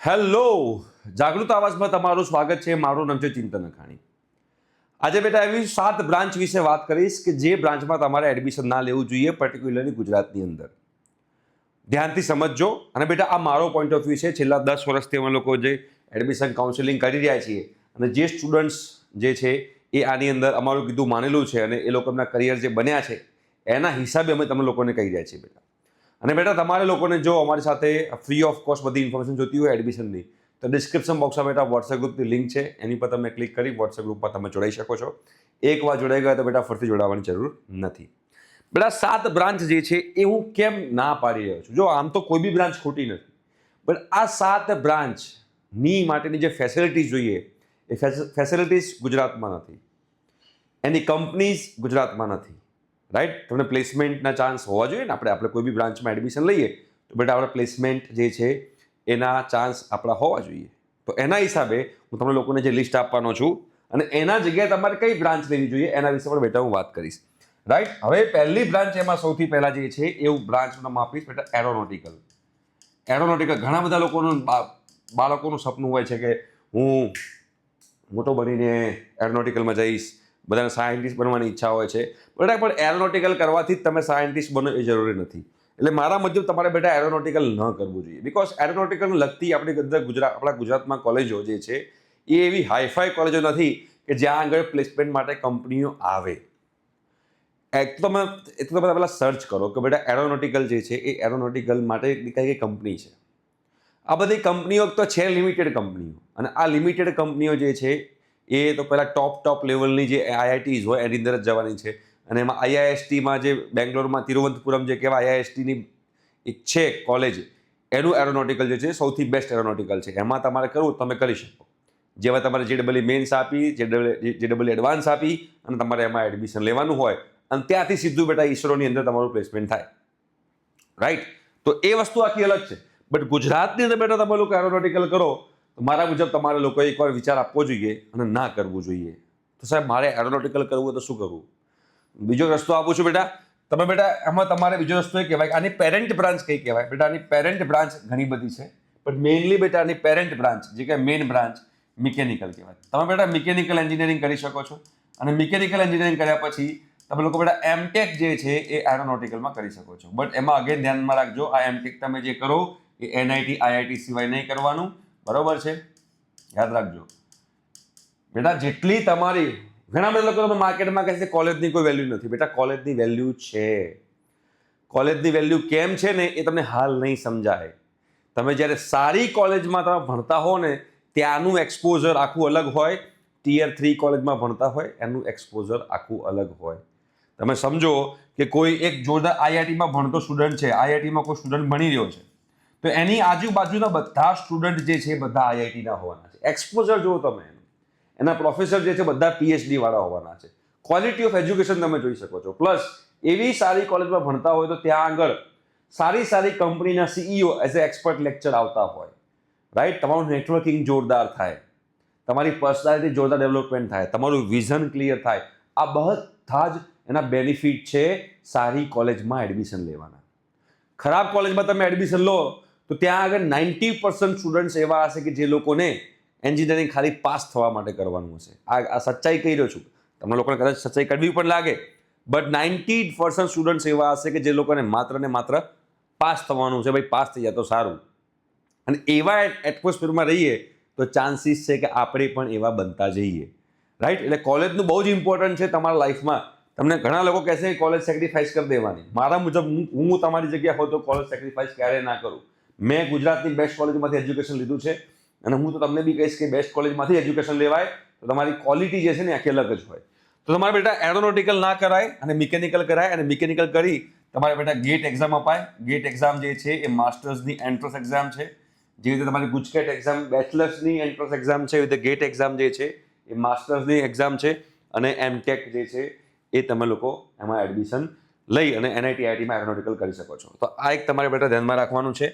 Hello, જાગૃત આવાજમાં તમારું સ્વાગત છે. મારું નામ છે ચિંતન અખાણી. આજે બેટા એવી 7 બ્રાન્ચ વિશે વાત કરીશ કે જે બ્રાન્ચમાં તમારે એડમિશન ના લેવું જોઈએ, પર્ટિક્યુલરલી ગુજરાતની અંદર. ધ્યાનથી સમજજો. અને બેટા આ મારો પોઈન્ટ ઓફ વ્યૂ છે. છેલ્લા 10 વર્ષથી અમે લોકો જે એડમિશન કાઉન્સેલિંગ કરી રહ્યા છીએ અને જે સ્ટુડન્ટ્સ જે છે એ આની અંદર અમારું કીધું માનેલું છે અને એ લોકોના કરિયર જે બન્યા છે એના હિસાબે અમે તમે લોકોને કહી રહ્યા છીએ બેટા. અને બેટા તમારે લોકોને જો અમારી સાથે ફ્રી ઓફ કોસ્ટ બધી ઇન્ફોર્મેશન જોતી હોય એડમિશનની, તો ડિસ્ક્રિપ્શન બોક્સમાં બેટા વોટ્સએપ ગ્રુપની લિંક છે, એની પર તમે ક્લિક કરી વોટ્સએપ ગ્રુપમાં તમે જોડાઈ શકો છો. એકવાર જોડાઈ ગયા તો બેટા ફરીથી જોડાવાની જરૂર નથી. બેટા 7 બ્રાન્ચ જે છે એ હું કેમ ના પાડી રહ્યો છું? જો આમ તો કોઈ બી બ્રાન્ચ ખોટી નથી, પણ આ 7 બ્રાન્ચની માટેની જે ફેસિલિટીઝ જોઈએ એ ફેસિલિટીઝ ગુજરાતમાં નથી, એની કંપનીઝ ગુજરાતમાં નથી. રાઈટ? તમને પ્લેસમેન્ટના ચાન્સ હોવા જોઈએ ને. આપણે કોઈ બી બ્રાન્ચમાં એડમિશન લઈએ તો બેટા આપણે પ્લેસમેન્ટ જે છે એના ચાન્સ આપણા હોવા જોઈએ. તો એના હિસાબે હું તમને લોકોને જે લિસ્ટ આપવાનો છું અને એના જગ્યાએ તમારે કઈ બ્રાન્ચ લેવી જોઈએ એના વિશે પણ બેટા હું વાત કરીશ. રાઈટ? હવે પહેલી બ્રાન્ચ એમાં સૌથી પહેલાં જે છે એવું બ્રાન્ચનું નામ આપીશ બેટા એરોનોટિકલ. એરોનોટિકલ ઘણા બધા બાળકોનું સપનું હોય છે કે હું મોટો બનીને એરોનોટિકલમાં જઈશ, બધાને સાયન્ટિસ્ટ બનવાની ઈચ્છા હોય છે. બેટા પણ એરોનોટિકલ કરવાથી જ તમે સાયન્ટિસ્ટ બનો એ જરૂરી નથી. એટલે મારા મુજબ તમારે બેટા એરોનોટિકલ ન કરવું જોઈએ. બિકોઝ એરોનોટિકલને લગતી આપણા ગુજરાતમાં કોલેજો જે છે એ એવી હાઈફાઈ કોલેજો નથી કે જ્યાં આગળ પ્લેસમેન્ટ માટે કંપનીઓ આવે. એક તો તમે પહેલાં સર્ચ કરો કે બેટા એરોનોટિકલ જે છે એ એરોનોટિકલ માટે કઈ કઈ કંપની છે. આ બધી કંપનીઓ તો છે લિમિટેડ કંપનીઓ, અને આ લિમિટેડ કંપનીઓ જે છે એ તો પહેલાં ટોપ લેવલની જે આઈઆઈટીઝ હોય એની અંદર જ જવાની છે. અને એમાં આઈઆઈએસટીમાં જે બેંગ્લોરમાં તિરુવનંતપુરમ જે કહેવાય આઈઆઈએસટીની એક છે કોલેજ, એનું એરોનોટિકલ જે છે સૌથી બેસ્ટ એરોનોટિકલ છે. એમાં તમારે કરવું તમે કરી શકો. જેવા તમારે JEE મેન્સ આપી, JEE એડવાન્સ આપી અને તમારે એમાં એડમિશન લેવાનું હોય અને ત્યાંથી સીધું બેટા ઈસરોની અંદર તમારું પ્લેસમેન્ટ થાય. રાઈટ? તો એ વસ્તુ આખી અલગ છે. બટ ગુજરાતની અંદર બેટા તમે લોકો એરોનોટિકલ કરો તો મારા મુજબ તમારે લોકોએ એકવાર વિચાર આપવો જોઈએ અને ના કરવું જોઈએ. તો સાહેબ મારે એરોનોટિકલ કરવું હોય તો શું કરવું? બીજો રસ્તો આપું છું બેટા. તમે બેટા એમાં તમારે બીજો રસ્તો એ કહેવાય કે આની પેરેન્ટ બ્રાન્ચ કઈ કહેવાય. બેટા આની પેરેન્ટ બ્રાન્ચ ઘણી બધી છે, પણ મેઇનલી બેટા આની પેરેન્ટ બ્રાન્ચ જે કે મેઇન બ્રાન્ચ મિકેનિકલ કહેવાય. તમે બેટા મિકેનિકલ એન્જિનિયરિંગ કરી શકો છો અને મિકેનિકલ એન્જિનિયરિંગ કર્યા પછી તમે લોકો બેટા એમટેક જે છે એ એરોનોટિકલમાં કરી શકો છો. બટ એમાં અગેન ધ્યાનમાં રાખજો, આ એમટેક તમે જે કરો એ NIT IIT સિવાય નહીં કરવાનું. બરોબર છે? યાદ રાખજો બેટા. જેટલી તમારી ઘણા બધા લોકો તમે માર્કેટમાં કહે છે કોલેજની કોઈ વેલ્યુ નથી. બેટા કોલેજની વેલ્યુ છે. કોલેજની વેલ્યુ કેમ છે ને એ તમને હાલ નહીં સમજાય. તમે જ્યારે સારી કોલેજમાં તમે ભણતા હો ને ત્યાંનું એક્સપોઝર આખું અલગ હોય, Tier 3 કોલેજમાં ભણતા હોય એનું એક્સપોઝર આખું અલગ હોય. તમે સમજો કે કોઈ એક જોરદાર IITમાં ભણતો સ્ટુડન્ટ છે, IITમાં કોઈ સ્ટુડન્ટ ભણી રહ્યો છે, તો એની આજુબાજુના બધા સ્ટુડન્ટ જે છે બધા IITના હોવાના છે. એક્સપોઝર જુઓ તમે, એના પ્રોફેસર જે છે બધા PhD વાળા હોવાના છે. ક્વોલિટી ઓફ એજ્યુકેશન તમે જોઈ શકો છો. પ્લસ એવી સારી કોલેજમાં ભણતા હોય તો ત્યાં આગળ સારી કંપનીના CEO as a expert lecture આવતા હોય. રાઈટ? તમારું નેટવર્કિંગ જોરદાર થાય, તમારી પર્સનાલિટી જોરદાર ડેવલપમેન્ટ થાય, તમારું વિઝન ક્લિયર થાય. આ બધા જ એના બેનિફિટ છે સારી કોલેજમાં એડમિશન લેવાના. ખરાબ કોલેજમાં તમે એડમિશન લો તો ત્યાં આગળ 90% સ્ટુડન્ટ્સ એવા હશે કે જે લોકોને એન્જિનિયરિંગ ખાલી પાસ થવા માટે કરવાનું હશે. આ સચ્ચાઈ કહી રહ્યો છું. તમને લોકોને કદાચ સચ્ચાઈ કરવી પણ લાગે, બટ 90% સ્ટુડન્ટ્સ એવા હશે કે જે લોકોને માત્ર ને માત્ર પાસ થવાનું છે. ભાઈ પાસ થઈ જાય તો સારું. અને એવા એટમોસ્ફિયરમાં રહીએ તો ચાન્સીસ છે કે આપણે પણ એવા બનતા જઈએ. રાઈટ? એટલે કોલેજનું બહુ જ ઇમ્પોર્ટન્ટ છે તમારા લાઈફમાં. તમને ઘણા લોકો કહેશે કે કોલેજ સેક્રિફાઈસ કરી દેવાની. મારા મુજબ હું તમારી જગ્યા હોઉં તો કોલેજ સેક્રિફાઈસ ક્યારેય ના કરું. મેં ગુજરાતની બેસ્ટ કોલેજમાંથી એજ્યુકેશન લીધું છે અને હું તો તમને બી કહીશ કે બેસ્ટ કોલેજમાંથી એજ્યુકેશન લેવાય તો તમારી ક્વોલિટી જે છે ને આખી અલગ જ હોય. તો તમારે બેટા એરોનોટિકલ ના કરાય અને મિકેનિકલ કરાય. અને મિકેનિકલ કરી તમારે બેટા ગેટ એક્ઝામ અપાય. ગેટ એક્ઝામ જે છે એ માસ્ટર્સની એન્ટ્રન્સ એક્ઝામ છે. જે રીતે તમારી ગુજકેટ એક્ઝામ બેચલર્સની એન્ટ્રન્સ એક્ઝામ છે, એવી રીતે ગેટ એક્ઝામ જે છે એ માસ્ટર્સની એક્ઝામ છે. અને એમટેક જે છે એ તમે લોકો એમાં એડમિશન લઈ અને NIT IITમાં એરોનોટિકલ કરી શકો છો. તો આ એક તમારે બેટા ધ્યાનમાં રાખવાનું છે.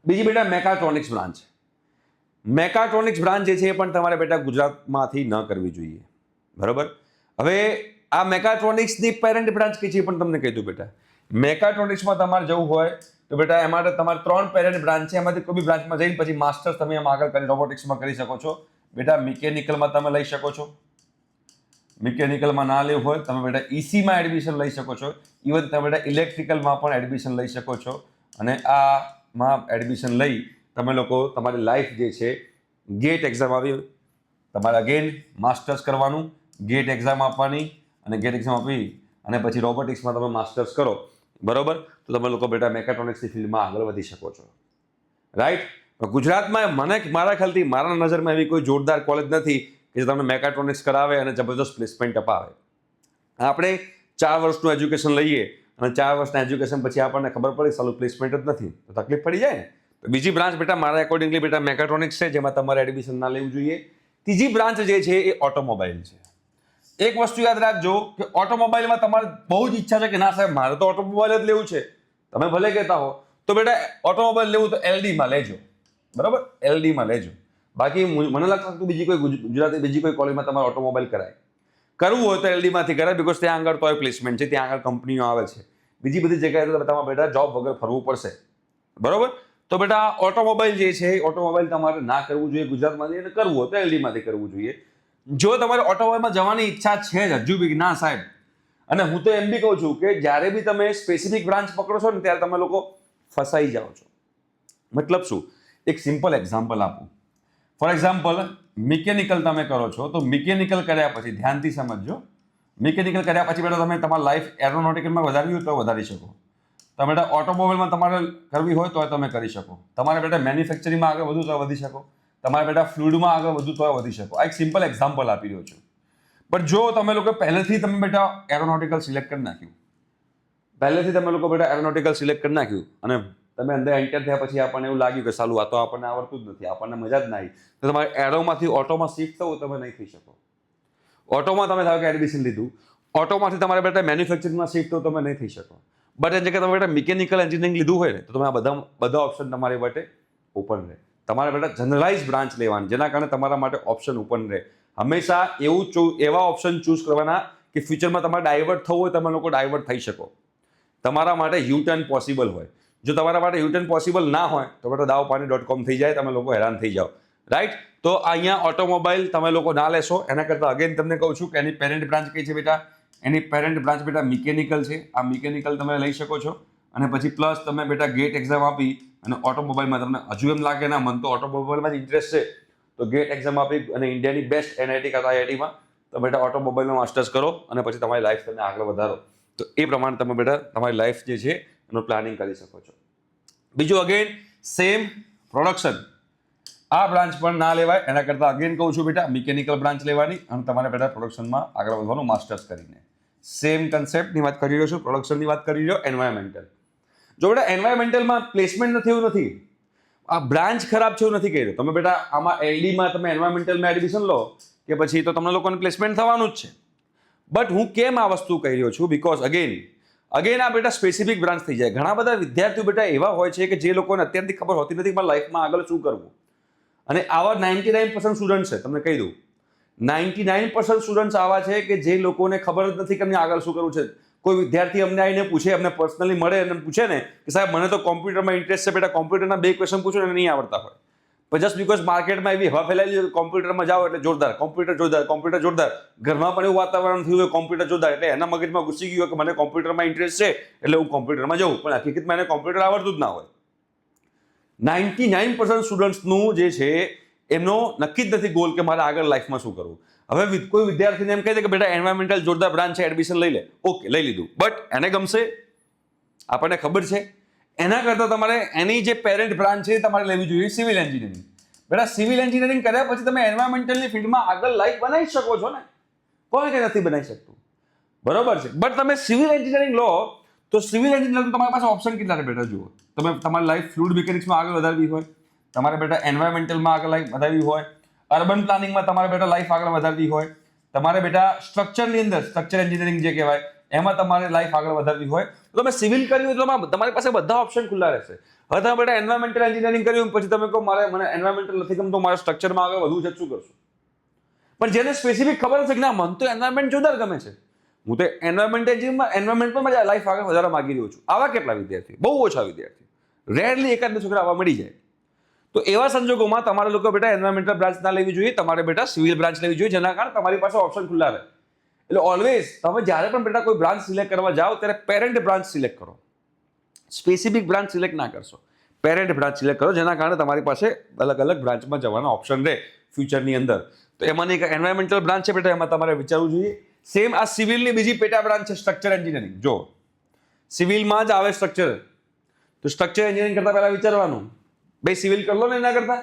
બીજી બેટા મેકાટ્રોનિક્સ બ્રાન્ચ. મેકાટ્રોનિક્સ બ્રાન્ચ જે છે એ પણ તમારે બેટા ગુજરાતમાંથી ન કરવી જોઈએ. બરોબર? હવે આ મેકાટ્રોનિક્સની પેરેન્ટ બ્રાન્ચ કઈ છે એ પણ તમને કહી દઉં બેટા. મેકાટ્રોનિક્સમાં તમારે જવું હોય તો બેટા એમાં તમારે 3 પેરેન્ટ બ્રાન્ચ છે, એમાંથી કોઈ બી બ્રાન્ચમાં જઈને પછી માસ્ટર્સ તમે એમાં આગળ કરી રોબોટિક્સમાં કરી શકો છો. બેટા મિકેનિકલમાં તમે લઈ શકો છો. મિકેનિકલમાં ના લેવું હોય તમે બેટા ઈસીમાં એડમિશન લઈ શકો છો. ઇવન તમે બેટા ઇલેક્ટ્રિકલમાં પણ એડમિશન લઈ શકો છો. અને આમાં એડમિશન લઈ તમે લોકો તમારી લાઈફ જે છે ગેટ એક્ઝામ આવી, તમારે અગેન માસ્ટર્સ કરવાનું, ગેટ એક્ઝામ આપવાની, અને ગેટ એક્ઝામ આપી અને પછી રોબોટિક્સમાં તમે માસ્ટર્સ કરો, બરોબર, તો તમે લોકો બેટા મેકાટ્રોનિક્સની ફિલ્ડમાં આગળ વધી શકો છો. રાઈટ. ગુજરાતમાં મારા ખ્યાલથી મારા નજરમાં એવી કોઈ જોરદાર કોલેજ નથી કે જે તમને મેકાટ્રોનિક્સ કરાવે અને જબરદસ્ત પ્લેસમેન્ટ અપાવે. આપણે 4 વર્ષનું એજ્યુકેશન લઈએ અને 4 વર્ષના એજ્યુકેશન પછી આપણને ખબર પડી સાલું પ્લેસમેન્ટ જ નથી તો તકલીફ પડી જાય ને. તો બીજી બ્રાન્ચ બેટા મારા એકોર્ડિંગલી બેટા મેકાટ્રોનિક્સ છે, જેમાં તમારે એડમિશન ના લેવું જોઈએ. ત્રીજી બ્રાન્ચ જે છે એ ઓટોમોબાઈલ છે. એક વસ્તુ યાદ રાખજો કે ઓટોમોબાઈલમાં તમારે બહુ જ ઈચ્છા છે કે ના સાહેબ મારે તો ઓટોમોબાઈલ જ લેવું છે, તમે ભલે કહેતા હો, તો બેટા ઓટોમોબાઈલ લેવું તો એલડીમાં લેજો, બરાબર, એલડીમાં લેજો. બાકી મને લાગતું બીજી કોઈ ગુજરાતી બીજી કોઈ કોલેજમાં તમારે ઓટોમોબાઈલ કરાય. કરવું હોય તો એલડીમાંથી કરાય, બિકોઝ ત્યાં આગળ તો પ્લેસમેન્ટ છે, ત્યાં આગળ કંપનીઓ આવે છે. બીજી બધી જગ્યાએ તો તમારે બેટા જોબ વગર ફરવું પડશે, બરોબર. તો બેટા ઓટોમોબાઈલ જે છે ઓટોમોબાઈલ તમારે ના કરવું જોઈએ ગુજરાતમાંથી, અને કરવું હોય તો એલડીમાંથી કરવું જોઈએ. જો તમારે ઓટોમોબાઈલમાં જવાની ઈચ્છા છે જ હજુ બી ના સાહેબ, અને હું તો એમ બી કહું છું કે જ્યારે બી તમે સ્પેસિફિક બ્રાન્ચ પકડો છો ને ત્યારે તમે લોકો ફસાઈ જાઓ છો. મતલબ શું? એક સિમ્પલ એક્ઝામ્પલ આપું. ફોર એક્ઝામ્પલ મિકેનિકલ તમે કરો છો, તો મિકેનિકલ કર્યા પછી ધ્યાનથી સમજજો, મિકેનિકલ કર્યા પછી બેટા તમે તમારી લાઈફ એરોનોટિકલમાં વધારવી હોય તો વધારી શકો. તમે બેટા ઓટોમોબાઈલમાં તમારે કરવી હોય તો તમે કરી શકો. તમારે બેટા મેન્યુફેક્ચરિંગમાં આગળ વધુ તો વધી શકો. તમારે બેટા ફ્લુઇડમાં આગળ વધુ તો વધી શકો. આ એક સિમ્પલ એક્ઝામ્પલ આપી રહ્યો છું. પણ જો તમે લોકો પહેલેથી તમે બેટા એરોનોટિકલ સિલેક્ટ કરી નાખ્યું, પહેલેથી તમે લોકો બેટા એરોનોટિકલ સિલેક્ટ કરી નાખ્યું અને તમે અંદર એન્ટર થયા પછી આપણને એવું લાગ્યું કે સાલું આ તો આપણને આવડતું જ નથી, આપણને મજા જ ના આવી, તો તમારે એરોમાંથી ઓટોમાં શિફ્ટ થવું તમે નહીં થઈ શકો. ઓટોમાં તમે ધારો કે એડમિશન લીધું, ઓટોમાંથી તમારે બેટા મેન્યુફેક્ચરિંગમાં શિફ્ટ થવું તમે નહીં થઈ શકો. બટ એ જગ્યાએ તમે બેટા મિકેનિકલ એન્જિનિયરિંગ લીધું હોય ને તો તમે આ બધા ઓપ્શન તમારી માટે ઓપન રહે. તમારે બેટા જનરલાઇઝ બ્રાન્ચ લેવાની, જેના કારણે તમારા માટે ઓપ્શન ઓપન રહે. હંમેશા એવા ઓપ્શન ચૂઝ કરવાના કે ફ્યુચરમાં તમારે ડાયવર્ટ થવું હોય તમે લોકો ડાયવર્ટ થઈ શકો, તમારા માટે યુટર્ન પોસિબલ હોય. જો તમારા માટે યુટર્ન પોસિબલ ના હોય તો બેટા daawpani.com થઈ જાય, તમે લોકો હેરાન થઈ જાઓ. રાઈટ. તો અહીંયા ઓટોમોબાઈલ તમે લોકો ના લેશો. એના કરતાં અગેન તમને કહું છું કે એની પેરેન્ટ બ્રાન્ચ કઈ છે બેટા? એની પેરેન્ટ બ્રાન્ચ બેટા મિકેનિકલ છે. આ મિકેનિકલ તમે લઈ શકો છો. અને પછી પ્લસ તમે બેટા ગેટ એક્ઝામ આપી અને ઓટોમોબાઈલમાં તમને હજુ એમ લાગે ના મને તો ઓટોમોબાઈલમાં જ ઇન્ટરેસ્ટ છે, તો ગેટ એક્ઝામ આપી અને ઇન્ડિયાની બેસ્ટ એનઆઈટી કાં આઈઆઈટીમાં તો બેટા ઓટોમોબાઈલમાં માસ્ટર્સ કરો અને પછી તમારી લાઈફ તમે આગળ વધારો. તો એ પ્રમાણે તમે બેટા તમારી લાઈફ જે છે એનું પ્લાનિંગ કરી શકો છો. બીજું અગેન સેમ પ્રોડક્શન, આ બ્રાન્ચ પણ ના લેવાય. એના કરતાં અગેન કહું છું બેટા મિકેનિકલ બ્રાન્ચ લેવાની અને તમારે બેટા પ્રોડક્શનમાં આગળ વધવાનું માસ્ટર્સ કરીને. સેમ કન્સેપ્ટની વાત કરી રહ્યો છું, પ્રોડક્શનની વાત કરી રહ્યો. એન્વાયરમેન્ટલ, જો બેટા એન્વાયરમેન્ટલમાં પ્લેસમેન્ટ નથી એવું નથી, આ બ્રાન્ચ ખરાબ છે એવું નથી કહી રહ્યો. તમે બેટા આમાં એલડીમાં તમે એન્વાયરમેન્ટલમાં એડમિશન લો કે પછી તો તમને લોકોને પ્લેસમેન્ટ થવાનું જ છે. બટ હું કેમ આ વસ્તુ કહી રહ્યો છું? બિકોઝ અગેન આ બેટા સ્પેસિફિક બ્રાન્ચ થઈ જાય. ઘણા બધા વિદ્યાર્થીઓ બેટા એવા હોય છે કે જે લોકોને અત્યારથી ખબર હોતી નથી કે લાઈફમાં આગળ શું કરવું. અને આવા 99% સ્ટુડન્ટ છે, તમને કહી દઉં 99% સ્ટુડન્ટ્સ આવા છે કે જે લોકોને ખબર જ નથી કે અમને આગળ શું કરવું છે. કોઈ વિદ્યાર્થી અમને આવીને પૂછે, અમને પર્સનલી મળે અને પૂછે ને કે સાહેબ મને તો કોમ્પ્યુટરમાં ઇન્ટરેસ્ટ છે, બેટા કોમ્પ્યુટરના 2 ક્વેશ્ચન પૂછો ને નહીં આવડતા હોય. પણ જસ્ટ બિકોઝ માર્કેટમાં એવી હવા ફેલાયેલી છે કોમ્પ્યુટરમાં જાઓ એટલે જોરદાર, કોમ્પ્યુટર જોરદાર, ઘરમાં પણ એવું વાતાવરણ થયું હોય કોમ્પ્યુટર જોરદાર, એટલે એના મગજમાં ઘૂસી ગયું કે મને કોમ્પ્યુટરમાં ઇન્ટરેસ્ટ છે એટલે હું કોમ્પ્યુટરમાં જાઉં, પણ હકીકતમાં એને કોમ્પ્યુટર આવડતું જ ના હોય. 99% સ્ટુડન્ટ્સનું જે છે એમનો નક્કી જ નથી ગોલ કે મારે આગળ લાઈફમાં શું કરવું. હવે કોઈ વિદ્યાર્થીને એમ કહે છે કે બેટા એન્વાયરમેન્ટલ જોરદાર બ્રાન્ચ છે, એડમિશન લઈ લે. ઓકે, લઈ લીધું, બટ એને ગમશે, આપણને ખબર છે. એના કરતાં તમારે એની જે પેરેન્ટ બ્રાન્ચ છે તમારે લેવી જોઈએ સિવિલ એન્જિનિયરિંગ. બેટા સિવિલ એન્જિનિયરિંગ કર્યા પછી તમે એન્વાયરમેન્ટલની ફિલ્ડમાં આગળ લાઈફ બનાવી શકો છો ને, કોઈ કંઈ નથી બનાવી શકતું, બરોબર છે. બટ તમે સિવિલ એન્જિનિયરિંગ લો તો સિવિલ એન્જિનિયરિંગ તમારી પાસે ઓપ્શન કેટલા છે બેટા? જુઓ, તમે તમારી લાઈફ ફ્લુઇડ મિકેનિક્સમાં આગળ વધારવી હોય, તમારે બેટા એન્વાયરમેન્ટલમાં આગળ લાઈફ વધારવી હોય, અર્બન પ્લાનિંગમાં તમારે બેટા લાઈફ આગળ વધારવી હોય, તમારે બેટા સ્ટ્રક્ચરની અંદર સ્ટ્રક્ચર એન્જિનિયરિંગ જે કહેવાય એમાં તમારે લાઈફ આગળ વધારવી હોય, તો તમે સિવિલ કર્યું હોય તો તમારી પાસે બધા ઓપ્શન ખુલ્લા રહેશે. હવે તમે બેટા એન્વાયરમેન્ટલ એન્જિનિયરિંગ કર્યું પછી તમે કહો મને એન્વાયરમેન્ટલ નથી ગમતું, મારે સ્ટ્રક્ચરમાં આગળ વધવું છે, શું કરશું? પણ જેને સ્પેસિફિક ખબર છે કે ના મને તો એન્વાયરમેન્ટ જોરદાર ગમે છે, હું તો એન્વાયરમેન્ટમાં લાઈફ આગળ વધારવા માંગી રહ્યો છું, આવા કેટલા વિદ્યાર્થીઓ? બહુ ઓછા વિદ્યાર્થીઓ. રેરલી એકાદ બે છોકરા આવવા મળી જાય. તો એવા સંજોગોમાં તમારે લોકો બેટા એન્વાયરમેન્ટલ બ્રાન્ચ ના લેવી જોઈએ, તમારે બેટા સિવિલ બ્રાન્ચ લેવી જોઈએ, જેના કારણે તમારી પાસે ઓપ્શન ખુલ્લા રહે. એટલે ઓલવેઝ તમે જ્યારે પણ બેટા કોઈ બ્રાન્ચ સિલેક્ટ કરવા જાઓ ત્યારે પેરેન્ટ બ્રાન્ચ સિલેક્ટ કરો, સ્પેસિફિક બ્રાન્ચ સિલેક્ટ ના કરશો, પેરેન્ટ બ્રાન્ચ સિલેક્ટ કરો, જેના કારણે તમારી પાસે અલગ અલગ બ્રાન્ચમાં જવાનો ઓપ્શન રહે ફ્યુચરની અંદર. તો એમાંની એક એન્વાયરમેન્ટલ બ્રાન્ચ છે બેટા, એમાં તમારે વિચારવું જોઈએ. સેમ આ સિવિલની બીજી પેટા બ્રાન્ચ છે સ્ટ્રક્ચર એન્જિનિયરિંગ. જો સિવિલમાં જ આવે સ્ટ્રક્ચર, તો સ્ટ્રક્ચર એન્જિનિયરિંગ કરતા પહેલા વિચારવાનું, ભાઈ સિવિલ કરી લો ને, એના કરતા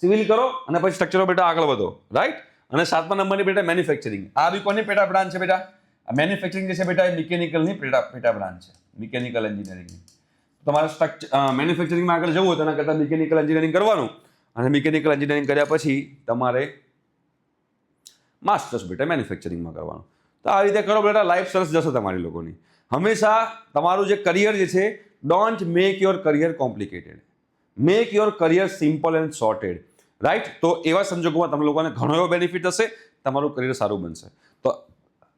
સિવિલ કરો અને પછી સ્ટ્રક્ચરો બેટા આગળ વધો, રાઈટ. અને 7મા નંબરની બેટા મેન્યુફેક્ચરિંગ. આ બી કોની પેટા બ્રાન્ચ છે બેટા? આ મેન્યુફેક્ચરિંગ જે છે બેટા એ મિકેનિકલની પેટા બ્રાન્ચ છે, મિકેનિકલ એન્જિનિયરિંગની. તમારે સ્ટ્રક્ચર મેન્યુફેક્ચરિંગમાં આગળ જવું હોય તો એના કરતાં મિકેનિકલ એન્જિનિયરિંગ કરવાનું, અને મિકેનિકલ એન્જિનિયરિંગ કર્યા પછી તમારે માસ્ટર્સ બેટા મેન્યુફેક્ચરિંગમાં કરવાનું. તો આ રીતે કરો બેટા, લાઈફ સરસ જશે તમારી લોકોની. હંમેશા તમારું જે કરિયર જે છે, don't make your career complicated, make your career simple and sorted, right. તો એવા સંજોગોમાં તમે લોકોને ઘણો એવો બેનિફિટ હશે, તમારું કરિયર સારું બનશે. તો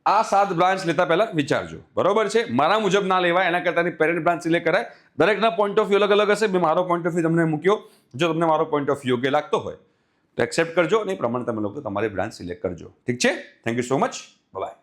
આ 7 બ્રાન્ચ લેતા પહેલા વિચારજો, બરોબર છે. મારા મુજબ ના લેવાય, એના કરતાં પેરેન્ટ બ્રાન્ચ સિલેક્ટ કરાય. દરેકના પોઈન્ટ ઓફ વ્યૂ અલગ અલગ હશે. મેં મારો પોઈન્ટ ઓફ વ્યૂ તમને મૂક્યો. જો તમને મારો પોઈન્ટ ઓફ વ્યૂ યોગ્ય લાગતો હોય તો એક્સેપ્ટ કરજો, અને એ પ્રમાણે તમે લોકો તમારી બ્રાન્ચ સિલેક્ટ કરજો. ઠીક છે? Thank you so much. By.